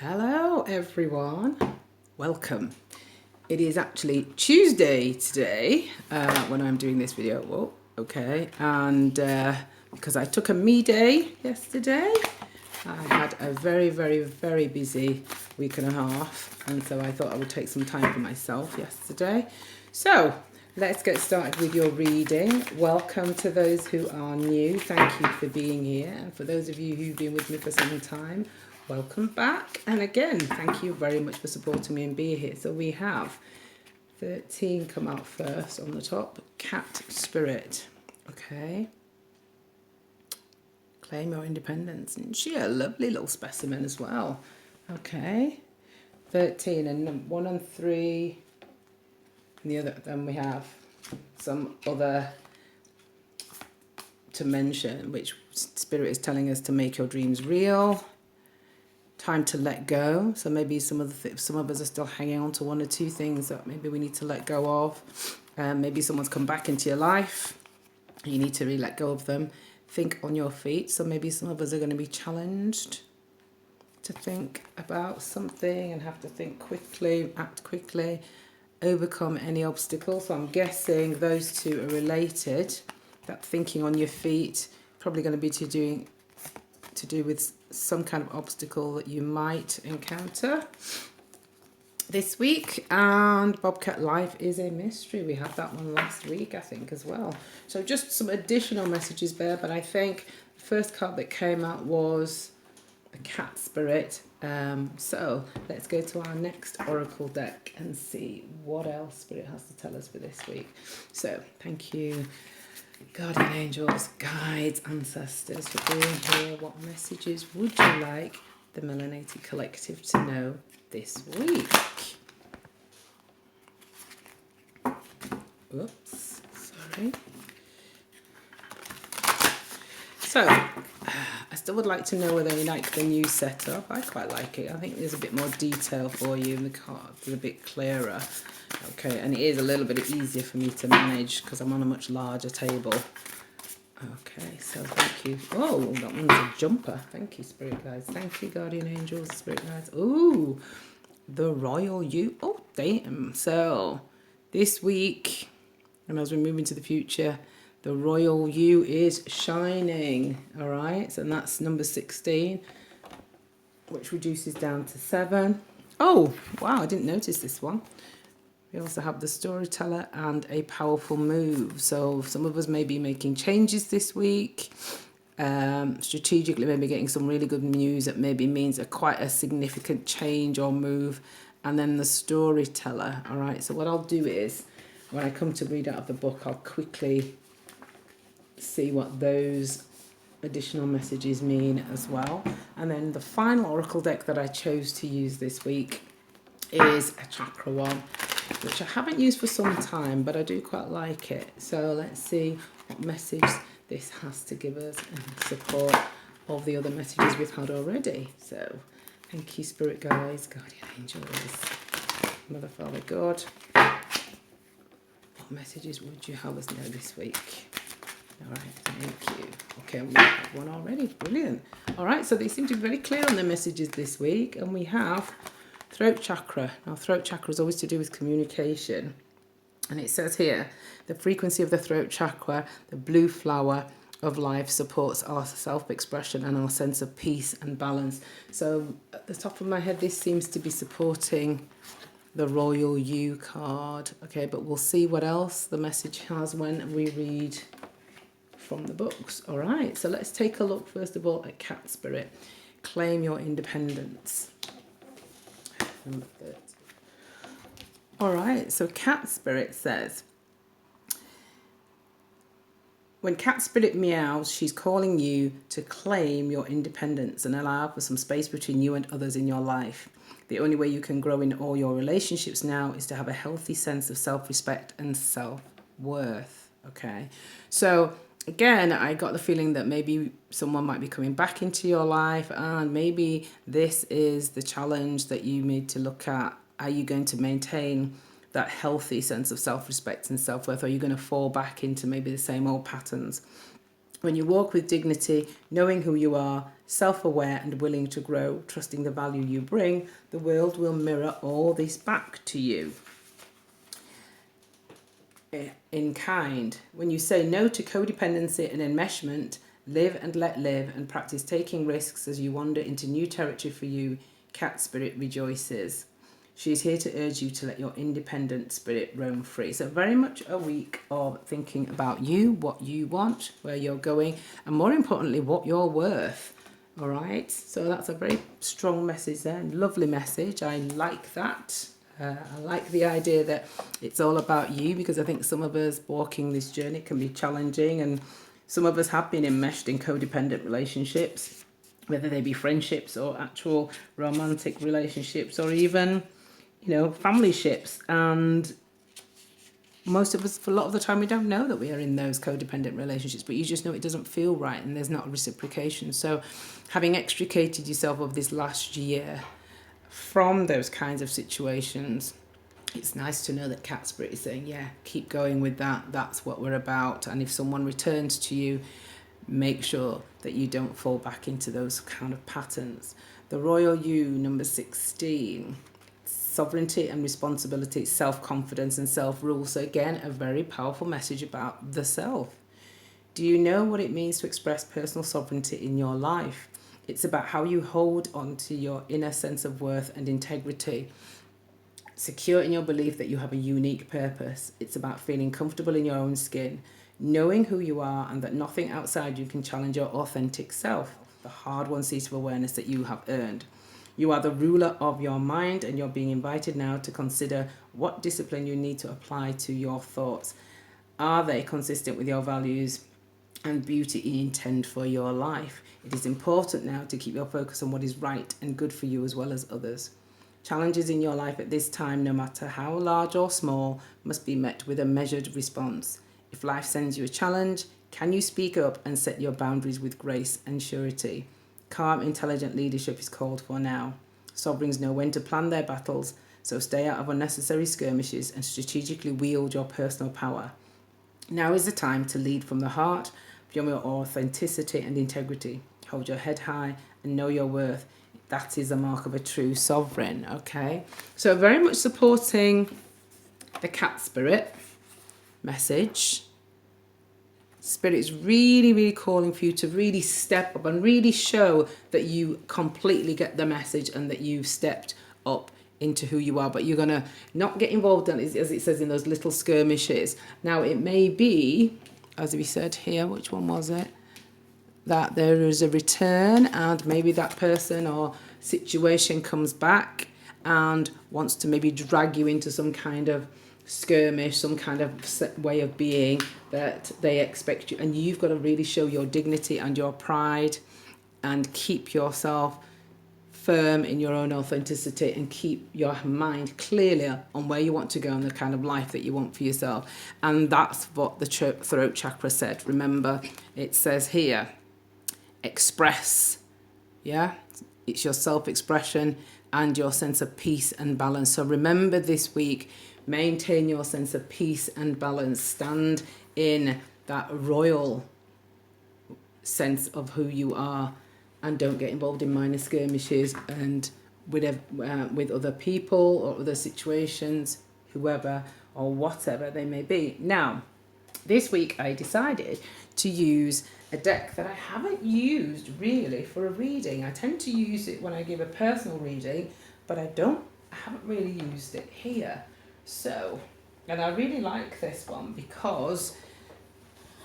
Hello everyone, welcome. It is actually Tuesday today when I'm doing this video. Whoa, okay, and because I took a me day yesterday, I had a very busy week and a half, and so I thought I would take some time for myself yesterday. So let's get started with your reading. Welcome to those who are new. Thank you for being here, and for those of you who've been with me for some time, welcome back. And again, thank you very much for supporting me and being here. So we have 13 come out first on the top. Cat Spirit. Okay. Claim your independence. And she a lovely little specimen as well. Okay. 13 and 1 and 3. And the other, then we have some other to mention, which Spirit is telling us to make your dreams real. Time to let go. So maybe some of us are still hanging on to one or two things that maybe we need to let go of. Maybe someone's come back into your life. You need to really let go of them. Think on your feet. So maybe some of us are going to be challenged to think about something and have to think quickly, act quickly, overcome any obstacles. So I'm guessing those two are related. That thinking on your feet probably going to be to do with some kind of obstacle that you might encounter this week. And Bobcat Life is a mystery. We had that one last week, I think, as well. So just some additional messages there, but I think the first card that came out was the Cat Spirit. So let's go to our next Oracle deck and see what else Spirit has to tell us for this week. So thank you, guardian angels, guides, ancestors, for being here. What messages would you like the Melanated Collective to know this week? Oops, sorry. So, I still would like to know whether you like the new setup. I quite like it. I think there's a bit more detail for you in the cards. It's a bit clearer. Okay, and it is a little bit easier for me to manage because I'm on a much larger table. Okay, so thank you. Oh, that one's a jumper. Thank you, Spirit Guides. Thank you, Guardian Angels, Spirit Guides. Ooh, the Royal You. Oh, damn. So, this week, and as we move into the future, the Royal You is shining. All right, so that's number 16, which reduces down to 7. Oh, wow, I didn't notice this one. We also have the Storyteller and a Powerful Move. So some of us may be making changes this week. Strategically, maybe getting some really good news that maybe means quite a significant change or move. And then the Storyteller. All right, so what I'll do is, when I come to read out of the book, I'll quickly see what those additional messages mean as well. And then the final Oracle deck that I chose to use this week is a Chakra one, which I haven't used for some time, but I do quite like it. So let's see what message this has to give us in support of the other messages we've had already. So thank you, Spirit Guides, Guardian Angels, Mother, Father, God. What messages would you have us know this week? All right, thank you. Okay, we have one already. Brilliant. All right, so they seem to be very clear on their messages this week, and we have Throat Chakra. Now, throat chakra is always to do with communication. And it says here, the frequency of the throat chakra, the blue flower of life, supports our self-expression and our sense of peace and balance. So at the top of my head, this seems to be supporting the Royal You card. Okay, but we'll see what else the message has when we read from the books. All right, so let's take a look first of all at Cat Spirit. Claim your independence. Number 30. All right, so Cat Spirit says, when Cat Spirit meows, she's calling you to claim your independence and allow for some space between you and others in your life. The only way you can grow in all your relationships now is to have a healthy sense of self-respect and self-worth. Okay, so again, I got the feeling that maybe someone might be coming back into your life, and maybe this is the challenge that you need to look at. Are you going to maintain that healthy sense of self-respect and self-worth, or are you going to fall back into maybe the same old patterns? When you walk with dignity, knowing who you are, self-aware and willing to grow, trusting the value you bring, the world will mirror all this back to you. In kind, when you say no to codependency and enmeshment, live and let live and practice taking risks as you wander into new territory for you, cat spirit rejoices. She is here to urge you to let your independent spirit roam free. So very much a week of thinking about you, what you want, where you're going, and more importantly, what you're worth. All right. So that's a very strong message there. Lovely message. I like that. I like the idea that it's all about you, because I think some of us walking this journey can be challenging, and some of us have been enmeshed in codependent relationships, whether they be friendships or actual romantic relationships, or even, you know, family ships. And most of us, for a lot of the time, we don't know that we are in those codependent relationships, but you just know it doesn't feel right and there's not a reciprocation. So having extricated yourself of this last year from those kinds of situations, it's nice to know that Cat Spirit is saying, yeah, keep going with that. That's what we're about. And if someone returns to you, make sure that you don't fall back into those kind of patterns. The Royal You, number 16. Sovereignty and responsibility, self-confidence and self-rule. So again, a very powerful message about the self. Do you know what it means to express personal sovereignty in your life? It's about how you hold on to your inner sense of worth and integrity. Secure in your belief that you have a unique purpose. It's about feeling comfortable in your own skin, knowing who you are and that nothing outside you can challenge your authentic self, the hard-won seat of awareness that you have earned. You are the ruler of your mind, and you're being invited now to consider what discipline you need to apply to your thoughts. Are they consistent with your values and beauty you intend for your life? It is important now to keep your focus on what is right and good for you as well as others. Challenges in your life at this time, no matter how large or small, must be met with a measured response. If life sends you a challenge, can you speak up and set your boundaries with grace and surety? Calm, intelligent leadership is called for now. Sovereigns know when to plan their battles, so stay out of unnecessary skirmishes and strategically wield your personal power. Now is the time to lead from the heart, from your authenticity and integrity. Hold your head high and know your worth. That is a mark of a true sovereign, okay? So very much supporting the Cat Spirit message. Spirit is really, really calling for you to really step up and really show that you completely get the message and that you've stepped up into who you are. But you're going to not get involved in, as it says, in those little skirmishes. Now, it may be, as we said here, which one was it? That there is a return and maybe that person or situation comes back and wants to maybe drag you into some kind of skirmish, some kind of way of being that they expect you, and you've got to really show your dignity and your pride and keep yourself firm in your own authenticity and keep your mind clearly on where you want to go and the kind of life that you want for yourself. And that's what the throat chakra said. Remember, it says here, express, yeah, it's your self-expression and your sense of peace and balance. So remember this week, maintain your sense of peace and balance. Stand in that royal sense of who you are and don't get involved in minor skirmishes and with other people or other situations, whoever or whatever they may be. Now, this week I decided to use a deck that I haven't used really for a reading. I tend to use it when I give a personal reading, but I haven't really used it here. So, and I really like this one because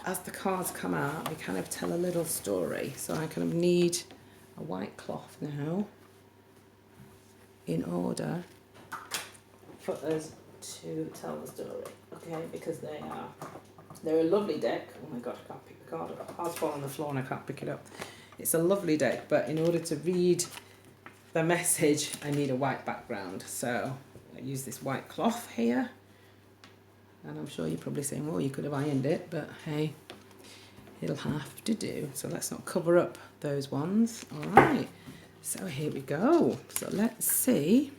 as the cards come out, they kind of tell a little story. So I kind of need a white cloth now in order for us to tell the story, okay? Because they're a lovely deck. Oh my God, I can't pick the card up. The card's fallen on the floor and I can't pick it up. It's a lovely deck, but in order to read the message, I need a white background. So I use this white cloth here. And I'm sure you're probably saying, well, you could have ironed it, but hey, it'll have to do. So let's not cover up those ones. All right, so here we go. So let's see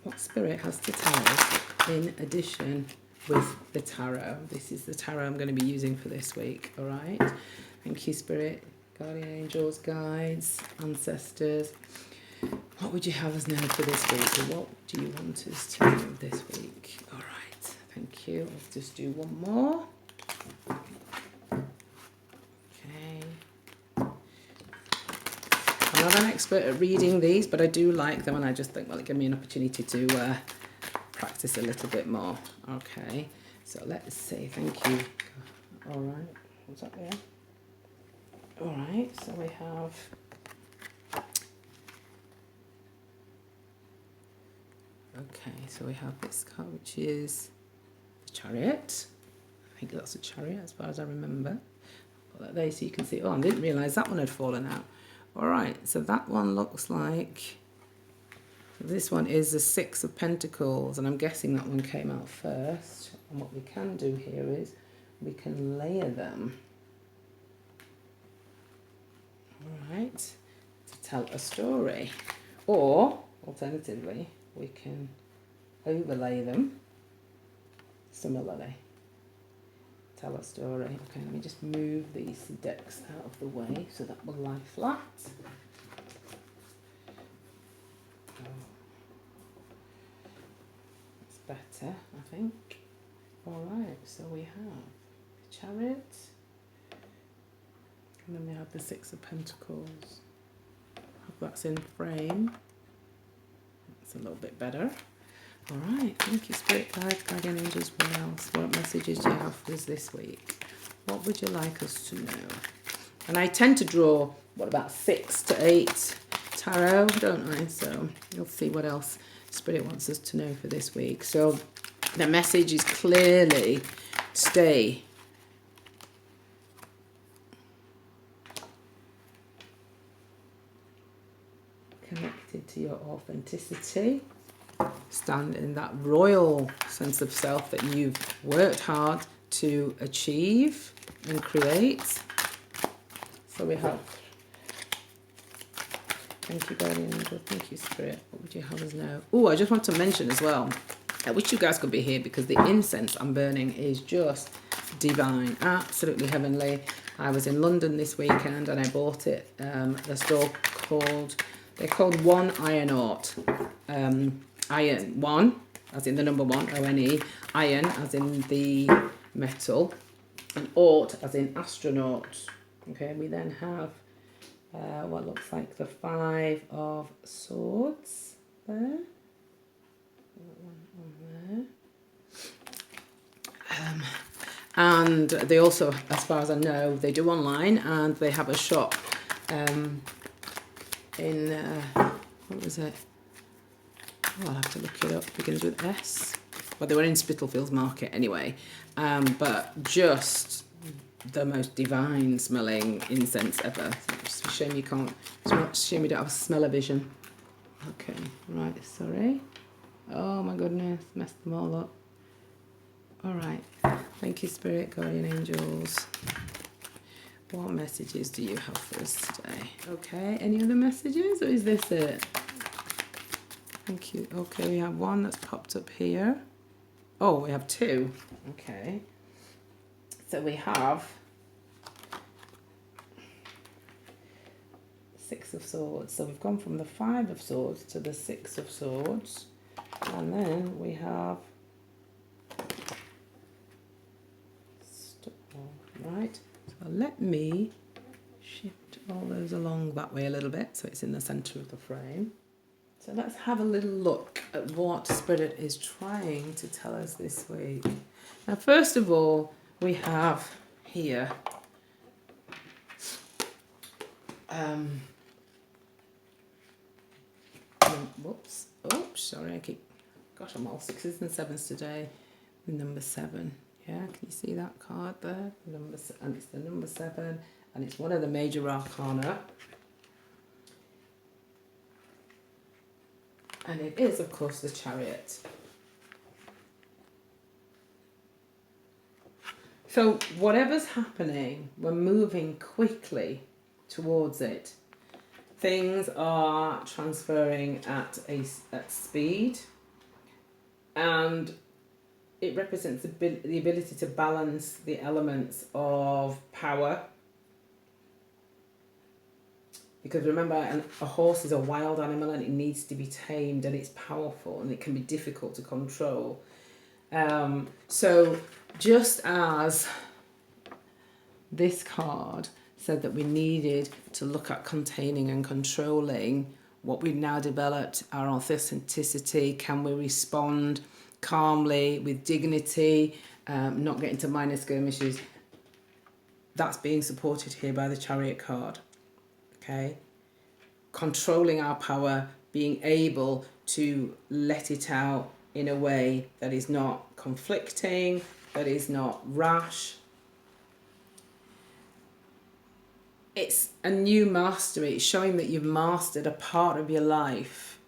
what Spirit has to tell us in addition with the tarot. This is the tarot I'm going to be using for this week, all right? Thank you, Spirit, Guardian Angels, Guides, Ancestors. What would you have us know for this week? Or what do you want us to know this week? All right, thank you. Let's just do one more. Okay. I'm not an expert at reading these, but I do like them, and I just think, well, it gave me an opportunity to practice a little bit more. Okay, so let's see. Thank you. All right, what's that there? All right, so we have. Okay, so we have this card, which is the Chariot. I think that's a Chariot, as far as I remember. Put that there so you can see. Oh, I didn't realise that one had fallen out. All right, so that one looks like, this one is the Six of Pentacles, and I'm guessing that one came out first. And what we can do here is we can layer them, all right, to tell a story. Or, alternatively, we can overlay them similarly, tell a story. Okay, let me just move these decks out of the way so that will lie flat. That's better, I think. All right, so we have the Chariot, and then we have the Six of Pentacles. Hope that's in frame. That's a little bit better. All right, thank you, Spirit Guides, Guardian Angels. What else? What messages do you have for us this week? What would you like us to know? And I tend to draw, what, about 6 to 8 tarot, don't I? So you'll see what else Spirit wants us to know for this week. So the message is clearly stay. Connected to your authenticity. Stand in that royal sense of self that you've worked hard to achieve and create. So we have, thank you, Guardian Angel, thank you, Spirit. What would you have us know? Oh, I just want to mention as well, I wish you guys could be here because the incense I'm burning is just divine, absolutely heavenly. I was in London this weekend and I bought it at a store called, they're called One Iron Art. Iron, one, as in the number 1, O-N-E, iron, as in the metal, and Ort, as in astronaut. Okay, we then have what looks like the 5 of Swords there. One there. And they also, as far as I know, they do online, and they have a shop in, what was it? Oh, I'll have to look it up. Begins with S. Well, they were in Spitalfields Market anyway. But just the most divine smelling incense ever. It's a shame you can't. It's a shame you don't have a smell-o-vision. Okay, right, sorry. Oh my goodness, messed them all up. All right. Thank you, Spirit, Guardian Angels. What messages do you have for us today? Okay, any other messages, or is this it? Thank you. Okay, we have one that's popped up here. Oh, we have 2. Okay. So we have 6 of Swords. So we've gone from the 5 of Swords to the 6 of Swords. And then we have... Right. So let me shift all those along that way a little bit so it's in the centre of the frame. So let's have a little look at what Spirit is trying to tell us this week. Now, first of all, we have here whoops, oops, sorry, gosh, I'm all 6s and 7s today. Number 7, yeah, can you see that card there? And it's the number 7, and it's one of the major arcana. And it is, of course, the Chariot. So whatever's happening, we're moving quickly towards it. Things are transferring at speed, and it represents the ability to balance the elements of power. Because remember, a horse is a wild animal and it needs to be tamed, and it's powerful and it can be difficult to control. So just as this card said that we needed to look at containing and controlling what we've now developed, our authenticity, can we respond calmly with dignity, not get into minor skirmishes, that's being supported here by the Chariot card. Okay, controlling our power, being able to let it out in a way that is not conflicting, that is not rash. It's a new mastery. It's showing that you've mastered a part of your life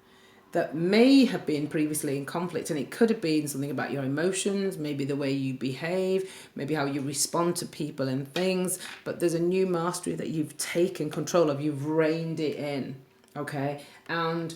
that may have been previously in conflict, and it could have been something about your emotions, maybe the way you behave, maybe how you respond to people and things, but there's a new mastery that you've taken control of, you've reined it in, okay? And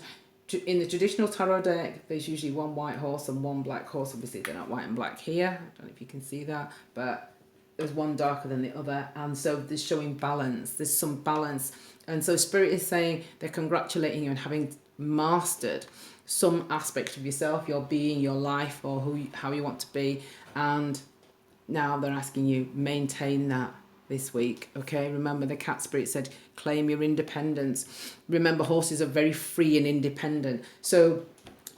in the traditional tarot deck, there's usually one white horse and one black horse. Obviously they're not white and black here, I don't know if you can see that, but there's one darker than the other, and so there's showing balance, there's some balance. And so Spirit is saying they're congratulating you on having mastered some aspect of yourself, your being, your life, or how you want to be, and now they're asking you maintain that this week. Okay, remember the cat spirit said claim your independence. Remember, horses are very free and independent, so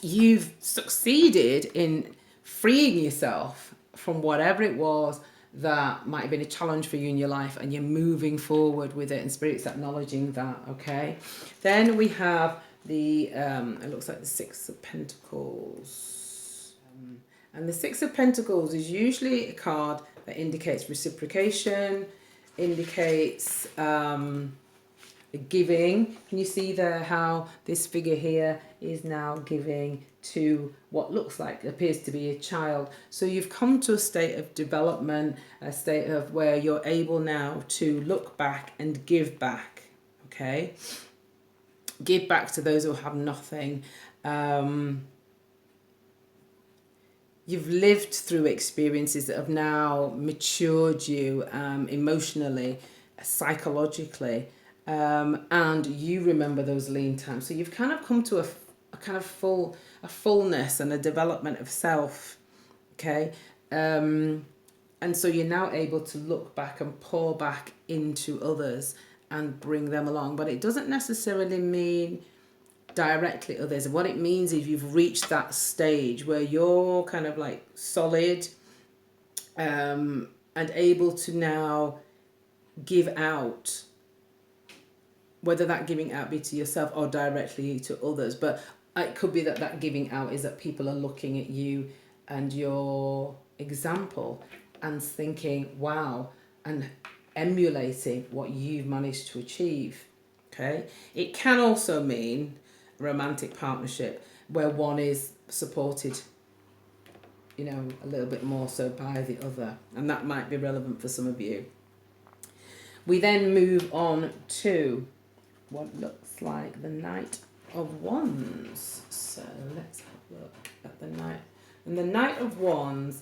you've succeeded in freeing yourself from whatever it was that might have been a challenge for you in your life, and you're moving forward with it, and Spirit's acknowledging that. Okay, then we have the it looks like the Six of Pentacles, and the Six of Pentacles is usually a card that indicates reciprocation, indicates giving. Can you see there how this figure here is now giving to what looks like, appears to be a child? So you've come to a state of development, a state of where you're able now to look back and give back. Okay, give back to those who have nothing. You've lived through experiences that have now matured you emotionally, psychologically, and you remember those lean times. So you've kind of come to a kind of fullness and a development of self. Okay, and so you're now able to look back and pour back into others and bring them along. But it doesn't necessarily mean directly others. What it means is you've reached that stage where you're kind of like solid and able to now give out, whether that giving out be to yourself or directly to others. But it could be that that giving out is that people are looking at you and your example and thinking, wow, and emulating what you've managed to achieve. Okay, it can also mean romantic partnership where one is supported, you know, a little bit more so by the other, and that might be relevant for some of you. We then move on to what looks like the Knight of Wands. So let's have a look at the Knight. And the Knight of Wands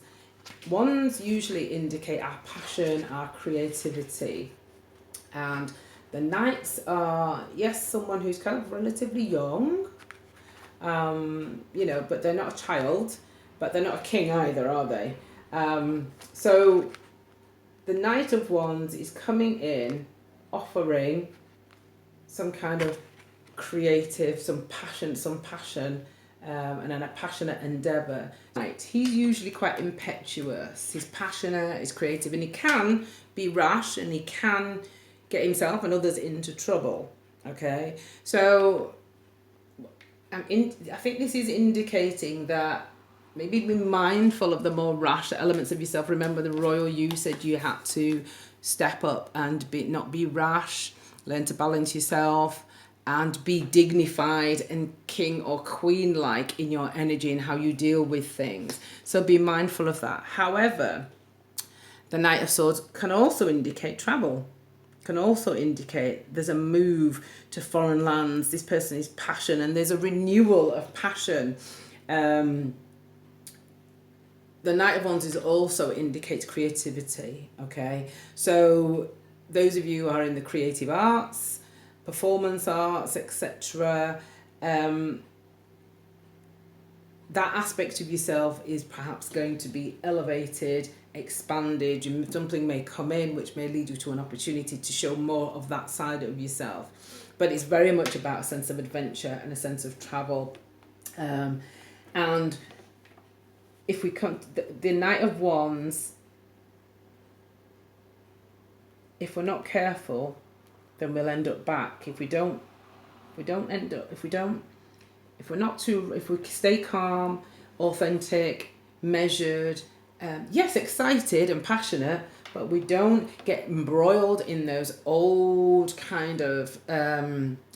usually indicate our passion, our creativity, and the Knights are, yes, someone who's kind of relatively young, you know, but they're not a child, but they're not a king either, are they? So the Knight of Wands is coming in, offering some kind of creative, some passion, and then a passionate endeavour. Right, he's usually quite impetuous, he's passionate, he's creative, and he can be rash, and he can get himself and others into trouble. Okay, so I think this is indicating that maybe be mindful of the more rash elements of yourself. Remember, the royal you said you had to step up and not be rash, learn to balance yourself, and be dignified and king or queen-like in your energy and how you deal with things. So be mindful of that. However, the Knight of Swords can also indicate travel, can also indicate there's a move to foreign lands. This person is passion, and there's a renewal of passion. the Knight of Wands is also indicates creativity, okay? So those of you who are in the creative arts, performance arts, etc., that aspect of yourself is perhaps going to be elevated, expanded. Something may come in which may lead you to an opportunity to show more of that side of yourself. But it's very much about a sense of adventure and a sense of travel. And if we come, the Knight of Wands, if we're not careful, then we'll end up back. If we stay calm, authentic, measured, yes, excited and passionate, but we don't get embroiled in those old kind of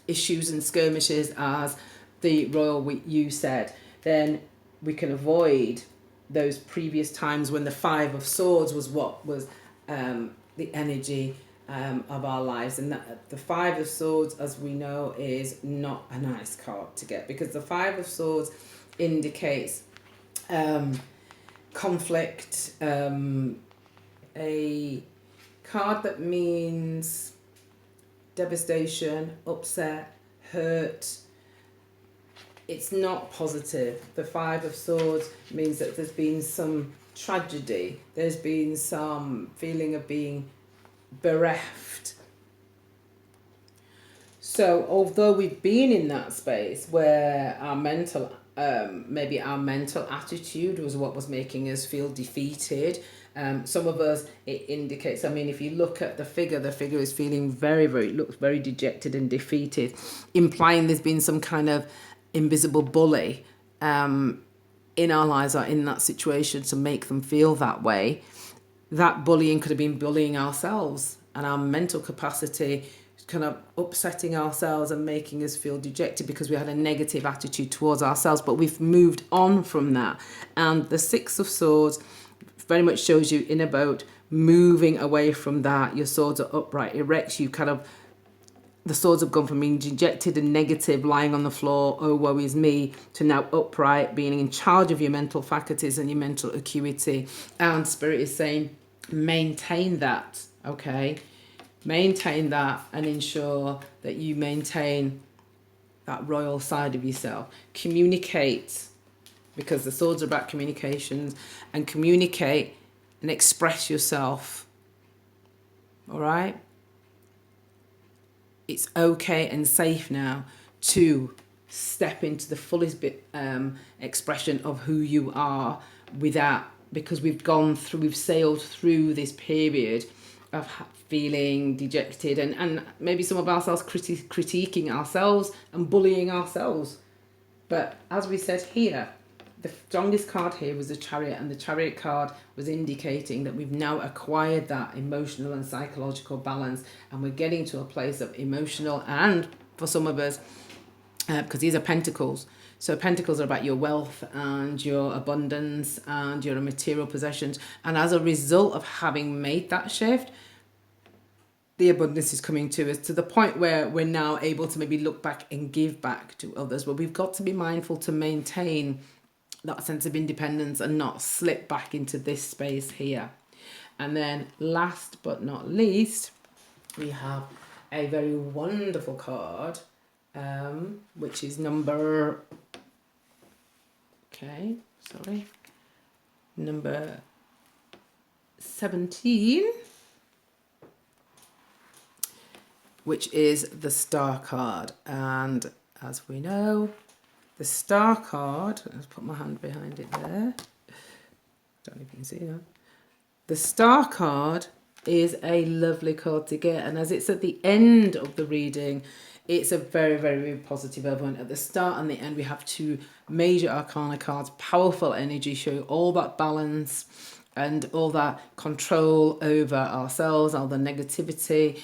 issues and skirmishes, as the royal you said, then we can avoid those previous times when the Five of Swords was what was the energy of our lives. And that the Five of Swords, as we know, is not a nice card to get, because the Five of Swords indicates conflict, a card that means devastation, upset, hurt. It's not positive. The Five of Swords means that there's been some tragedy, there's been some feeling of being bereft. So although we've been in that space where our mental maybe our mental attitude was what was making us feel defeated, some of us, it indicates, I mean, if you look at the figure is feeling looks very dejected and defeated, implying there's been some kind of invisible bully in our lives or in that situation to make them feel that way. That bullying could have been bullying ourselves, and our mental capacity kind of upsetting ourselves and making us feel dejected because we had a negative attitude towards ourselves. But we've moved on from that, and the Six of Swords very much shows you in a boat, moving away from that. Your swords are upright, erect. You kind of, the swords have gone from being dejected and negative, lying on the floor, oh woe is me, to now upright, being in charge of your mental faculties and your mental acuity. And Spirit is saying, maintain that, okay? Maintain that and ensure that you maintain that royal side of yourself. Communicate, because the swords are about communications, and communicate and express yourself, all right? It's okay and safe now to step into the fullest expression of who you are without, because we've sailed through this period of feeling dejected and maybe some of ourselves critiquing ourselves and bullying ourselves. But as we said here, the strongest card here was the Chariot, and the Chariot card was indicating that we've now acquired that emotional and psychological balance, and we're getting to a place of emotional, and for some of us, because these are pentacles, so pentacles are about your wealth and your abundance and your material possessions, and as a result of having made that shift, the abundance is coming to us to the point where we're now able to maybe look back and give back to others. But we've got to be mindful to maintain that sense of independence and not slip back into this space here. And then last but not least, we have a very wonderful card, which is number 17, which is the Star card. And as we know, the Star card, let's put my hand behind it there. Don't know if you can see that. The Star card is a lovely card to get. And as it's at the end of the reading, it's a very, very, very positive element. At the start and the end, we have two major arcana cards, powerful energy, show all that balance and all that control over ourselves, all the negativity,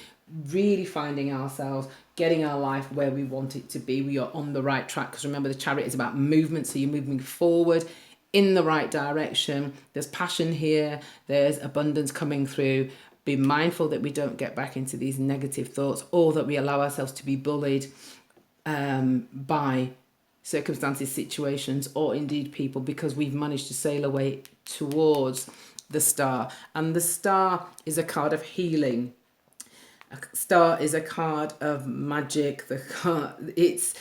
really finding ourselves, getting our life where we want it to be. We are on the right track, because remember, the Chariot is about movement, so you're moving forward in the right direction. There's passion here, there's abundance coming through. Be mindful that we don't get back into these negative thoughts, or that we allow ourselves to be bullied by circumstances, situations, or indeed people, because we've managed to sail away towards the star. And the star is a card of healing. A star is a card of magic. The card, it's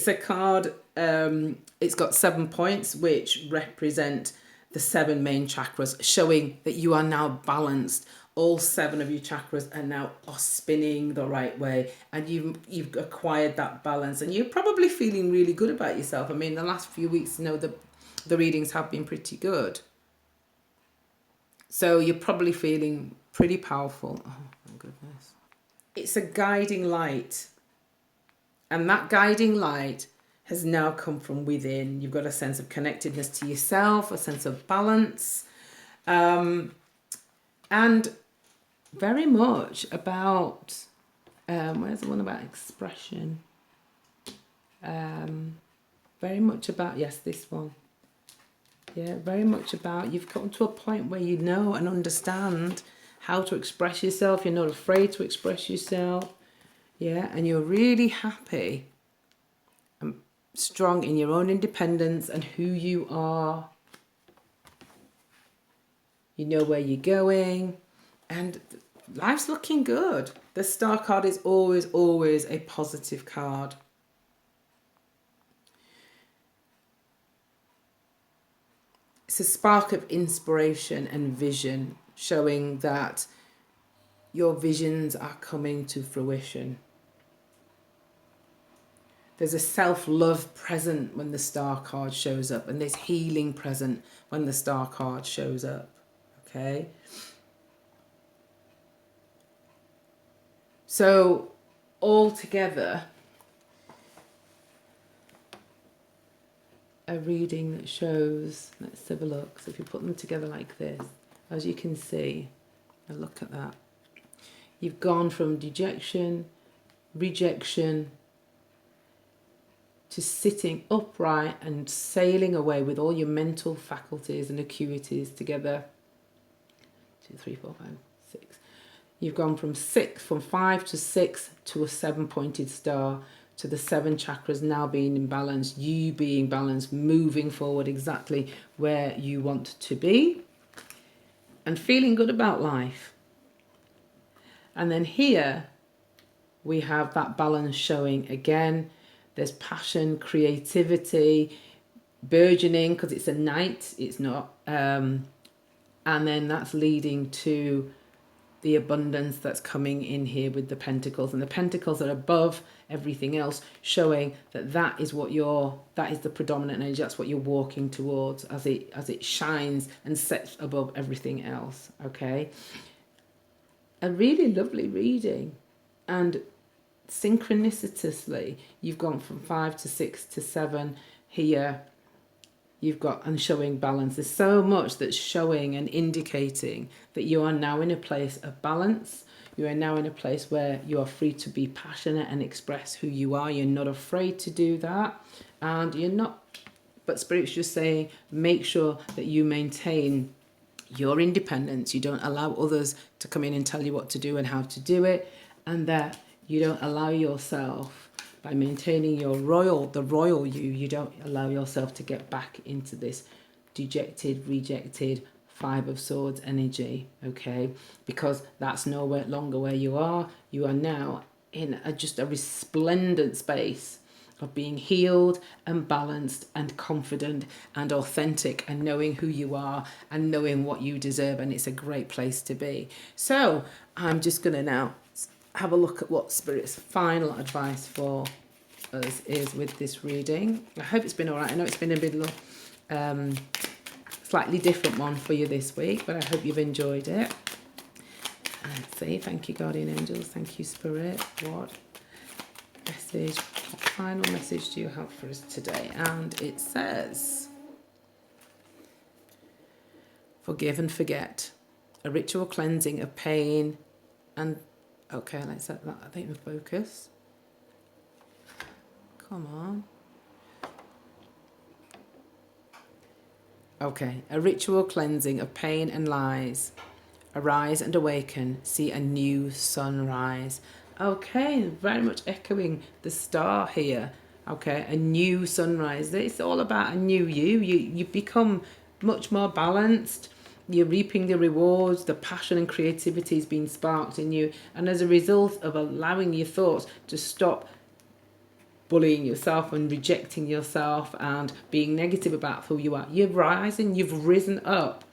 a card. It's got 7 points, which represent the 7 main chakras, showing that you are now balanced. All 7 of your chakras are spinning the right way, and you've acquired that balance, and you're probably feeling really good about yourself. I mean, the last few weeks, the readings have been pretty good, so you're probably feeling pretty powerful. Oh my goodness! It's a guiding light, and that guiding light has now come from within. You've got a sense of connectedness to yourself, a sense of balance, and very much about, where's the one about expression? Very much about, yes, this one. Yeah, very much about, you've come to a point where you know and understand how to express yourself. You're not afraid to express yourself. Yeah, and you're really happy and strong in your own independence and who you are. You know where you're going, and life's looking good. The star card is always, always a positive card. It's a spark of inspiration and vision, showing that your visions are coming to fruition. There's a self-love present when the star card shows up, and there's healing present when the star card shows up. Okay? So, all together, a reading that shows, let's have a look. So if you put them together like this, as you can see, now look at that. You've gone from dejection, rejection, to sitting upright and sailing away with all your mental faculties and acuities together. 2, 3, 4, 5, 6. You've gone from 5 to 6 to a 7-pointed star, to the 7 chakras now being in balance, you being balanced, moving forward exactly where you want to be, and feeling good about life. And then here we have that balance showing again. There's passion, creativity, burgeoning, because it's a night, it's not. And then that's leading to the abundance that's coming in here with the pentacles. And the pentacles are above everything else, showing that that is the predominant energy. That's what you're walking towards as it shines and sets above everything else. Okay. A really lovely reading. And synchronicitously, you've gone from 5 to 6 to 7 here. You've got, and showing balance. There's so much that's showing and indicating that you are now in a place of balance. You are now in a place where you are free to be passionate and express who you are. You're not afraid to do that. And you're not, but Spirit's just saying, make sure that you maintain your independence. You don't allow others to come in and tell you what to do and how to do it. And that you don't allow yourself, by maintaining the royal you don't allow yourself to get back into this dejected, rejected 5 of Swords energy, okay? Because that's no longer where you are. You are now in just a resplendent space of being healed and balanced and confident and authentic and knowing who you are and knowing what you deserve, and it's a great place to be. So I'm just going to now have a look at what Spirit's final advice for us is with this reading. I hope it's been all right. I know it's been a bit slightly different one for you this week, but I hope you've enjoyed it. Let's see. Thank you, Guardian Angels. Thank you, Spirit. What final message do you have for us today? And it says, forgive and forget. A ritual cleansing of pain and... Okay, let's set that, I think, in focus. Come on. Okay, a ritual cleansing of pain and lies. Arise and awaken, see a new sunrise. Okay, very much echoing the star here. Okay, a new sunrise. It's all about a new you. You become much more balanced. You're reaping the rewards. The passion and creativity is being sparked in you, and as a result of allowing your thoughts to stop bullying yourself and rejecting yourself and being negative about who you are, you're rising. You've risen up,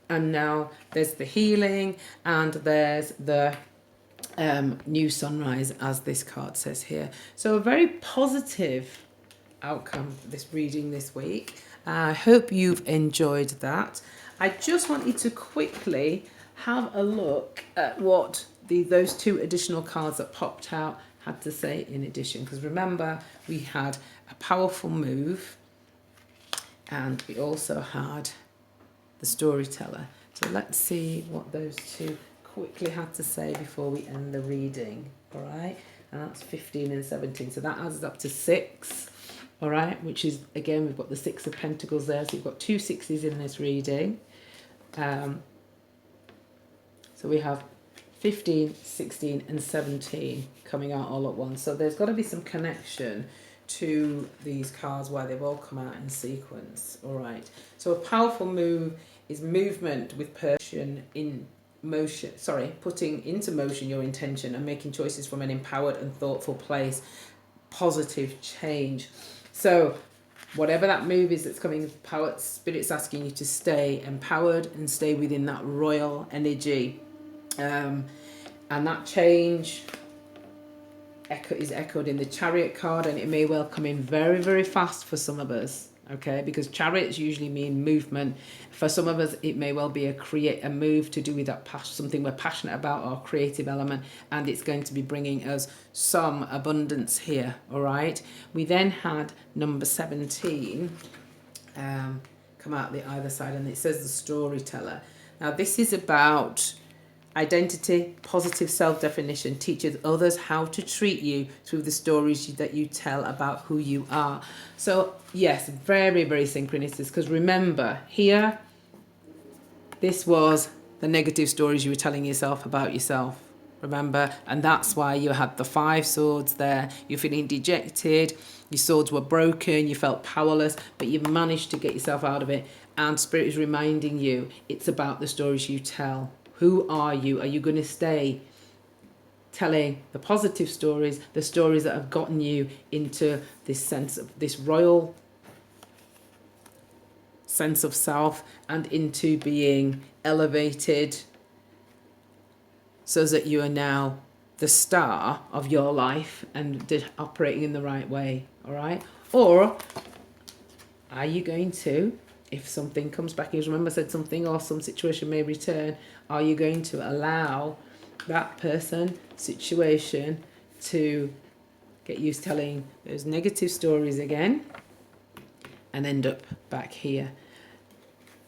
and now there's the healing and there's the new sunrise, as this card says here. So a very positive outcome for this reading this week. I hope you've enjoyed that. I just want you to quickly have a look at what those two additional cards that popped out had to say in addition, because remember, we had a powerful move and we also had the storyteller. So let's see what those two quickly had to say before we end the reading. All right, and that's 15 and 17, so that adds up to 6. All right, which is, again, we've got the 6 of Pentacles there, so you've got 2 6s in this reading. So we have 15, 16 and 17 coming out all at once. So there's got to be some connection to these cards why they've all come out in sequence. All right, so a powerful move is movement with passion in motion. Putting into motion your intention and making choices from an empowered and thoughtful place. Positive change. So whatever that move is that's coming, power, Spirit's asking you to stay empowered and stay within that royal energy. And that change is echoed in the Chariot card, and it may well come in very, very fast for some of us. Okay, because chariots usually mean movement. For some of us, it may well be a move to do with that something we're passionate about, or creative element, and it's going to be bringing us some abundance here. All right. We then had number 17 come out the either side, and it says the storyteller. Now this is about identity, positive self-definition, teaches others how to treat you through the stories that you tell about who you are. So yes, very, very synchronicities, because remember here, this was the negative stories you were telling yourself about yourself. Remember, and that's why you had the 5 swords there. You're feeling dejected, your swords were broken, you felt powerless, but you managed to get yourself out of it. And Spirit is reminding you, it's about the stories you tell. Who are you? Are you going to stay telling the positive stories, the stories that have gotten you into this sense of this royal sense of self and into being elevated, so that you are now the star of your life and operating in the right way? All right? Or are you going to, if something comes back, remember I said something or some situation may return, are you going to allow that person, situation to get you telling those negative stories again and end up back here?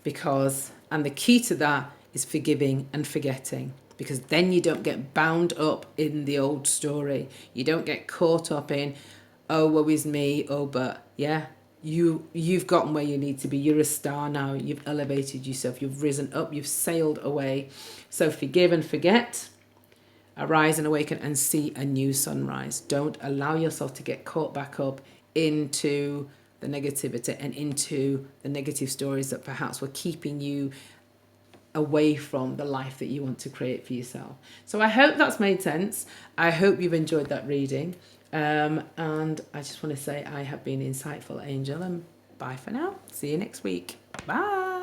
Because, and the key to that is forgiving and forgetting, because then you don't get bound up in the old story. You don't get caught up in, oh, woe is me, oh, but yeah. You've gotten where you need to be. You're a star now. You've elevated yourself. You've risen up. You've sailed away. So forgive and forget. Arise and awaken and see a new sunrise. Don't allow yourself to get caught back up into the negativity and into the negative stories that perhaps were keeping you away from the life that you want to create for yourself. So I hope that's made sense. I hope you've enjoyed that reading. And I just want to say I have been Insightful Angel, and bye for now. See you next week. Bye.